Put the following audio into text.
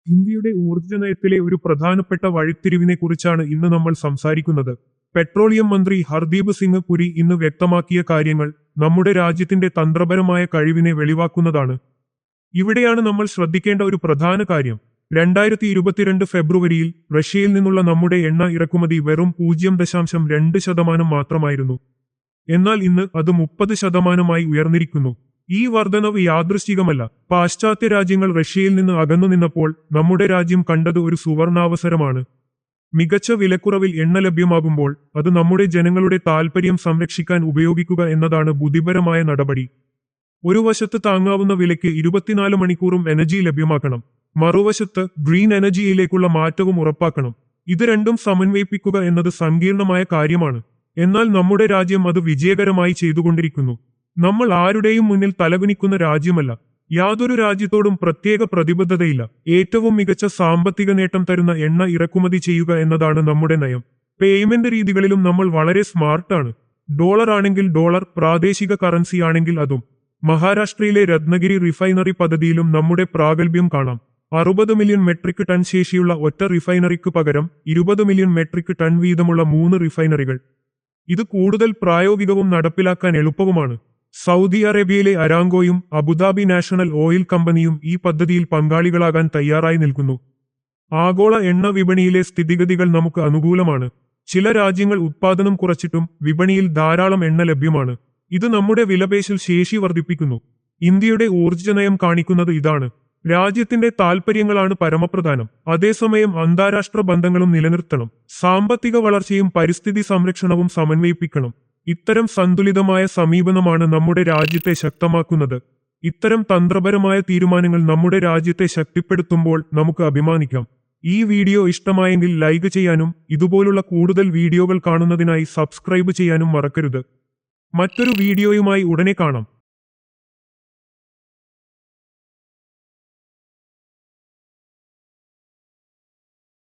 ഇന്ത്യയുടെ ഊർജ്ജ നയത്തിലെ ഒരു പ്രധാനപ്പെട്ട വഴിത്തിരിവിനെക്കുറിച്ചാണ് ഇന്ന് നമ്മൾ സംസാരിക്കുന്നത്. പെട്രോളിയം മന്ത്രി ഹർദീപ് സിംഗ് പുരി ഇന്ന് വ്യക്തമാക്കിയ കാര്യങ്ങൾ നമ്മുടെ രാജ്യത്തിന്റെ തന്ത്രപരമായ കഴിവിനെ വെളിവാക്കുന്നതാണ്. ഇവിടെയാണ് നമ്മൾ ശ്രദ്ധിക്കേണ്ട ഒരു പ്രധാന കാര്യം. 2022 ഫെബ്രുവരിയിൽ റഷ്യയിൽ നിന്നുള്ള നമ്മുടെ എണ്ണ ഇറക്കുമതി വെറും 0.2% മാത്രമായിരുന്നു. എന്നാൽ ഇന്ന് അത് 30% ഉയർന്നിരിക്കുന്നു. ഈ വർധനവ് യാദൃശ്ചികമല്ല. പാശ്ചാത്യ രാജ്യങ്ങൾ റഷ്യയിൽ നിന്ന് അകന്നു നിന്നപ്പോൾ നമ്മുടെ രാജ്യം കണ്ടത് ഒരു സുവർണാവസരമാണ്. മികച്ച വിലക്കുറവിൽ എണ്ണ ലഭ്യമാകുമ്പോൾ അത് നമ്മുടെ ജനങ്ങളുടെ താൽപര്യം സംരക്ഷിക്കാൻ ഉപയോഗിക്കുക എന്നതാണ് ബുദ്ധിപരമായ നടപടി. ഒരു വശത്ത് താങ്ങാവുന്ന വിലയ്ക്ക് 24 മണിക്കൂറും എനർജി ലഭ്യമാക്കണം. മറുവശത്ത് ഗ്രീൻ എനർജിയിലേക്കുള്ള മാറ്റവും ഉറപ്പാക്കണം. ഇത് രണ്ടും സമന്വയിപ്പിക്കുക എന്നത് സങ്കീർണമായ കാര്യമാണ്. എന്നാൽ നമ്മുടെ രാജ്യം അത് വിജയകരമായി ചെയ്തുകൊണ്ടിരിക്കുന്നു. നമ്മൾ ആരുടെയും മുന്നിൽ തലകുനിക്കുന്ന രാജ്യമല്ല. യാതൊരു രാജ്യത്തോടും പ്രത്യേക പ്രതിബദ്ധതയില്ല. ഏറ്റവും മികച്ച സാമ്പത്തിക നേട്ടം തരുന്ന എണ്ണ ഇറക്കുമതി ചെയ്യുക എന്നതാണ് നമ്മുടെ നയം. പേയ്മെന്റ് രീതികളിലും നമ്മൾ വളരെ സ്മാർട്ടാണ്. ഡോളർ ആണെങ്കിൽ ഡോളർ, പ്രാദേശിക കറൻസി ആണെങ്കിൽ അതും. മഹാരാഷ്ട്രയിലെ രത്നഗിരി റിഫൈനറി പദ്ധതിയിലും നമ്മുടെ പ്രാഗൽഭ്യം കാണാം. 60 മില്യൺ മെട്രിക് ടൺ ശേഷിയുള്ള ഒറ്റ റിഫൈനറിക്ക് പകരം 20 മില്യൺ മെട്രിക് ടൺ വീതമുള്ള 3 റിഫൈനറികൾ. ഇത് കൂടുതൽ പ്രായോഗികവും നടപ്പിലാക്കാൻ എളുപ്പവുമാണ്. സൗദി അറേബ്യയിലെ അരാങ്കോയും അബുദാബി നാഷണൽ ഓയിൽ കമ്പനിയും ഈ പദ്ധതിയിൽ പങ്കാളികളാകാൻ തയ്യാറായി നിൽക്കുന്നു. ആഗോള എണ്ണ വിപണിയിലെ സ്ഥിതിഗതികൾ നമുക്ക് അനുകൂലമാണ്. ചില രാജ്യങ്ങൾ ഉത്പാദനം കുറച്ചിട്ടും വിപണിയിൽ ധാരാളം എണ്ണ ലഭ്യമാണ്. ഇത് നമ്മുടെ വിലപേശൽ ശേഷി വർദ്ധിപ്പിക്കുന്നു. ഇന്ത്യയുടെ ഊർജ്ജ നയം കാണിക്കുന്നത് ഇതാണ്. രാജ്യത്തിന്റെ താൽപര്യങ്ങളാണ് പരമപ്രധാനം. അതേസമയം അന്താരാഷ്ട്ര ബന്ധങ്ങളും നിലനിർത്തണം. സാമ്പത്തിക വളർച്ചയും പരിസ്ഥിതി സംരക്ഷണവും സമന്വയിപ്പിക്കണം. ഇത്തരം സന്തുലിതമായ സമീപനമാണ് നമ്മുടെ രാജ്യത്തെ ശക്തമാക്കുന്നത്. ഇത്തരം തന്ത്രപരമായ തീരുമാനങ്ങൾ നമ്മുടെ രാജ്യത്തെ ശക്തിപ്പെടുത്തുമ്പോൾ നമുക്ക് അഭിമാനിക്കാം. ഈ വീഡിയോ ഇഷ്ടമായെങ്കിൽ ലൈക്ക് ചെയ്യാനും ഇതുപോലുള്ള കൂടുതൽ വീഡിയോകൾ കാണുന്നതിനായി സബ്സ്ക്രൈബ് ചെയ്യാനും മറക്കരുത്. മറ്റൊരു വീഡിയോയുമായി ഉടനെ കാണാം.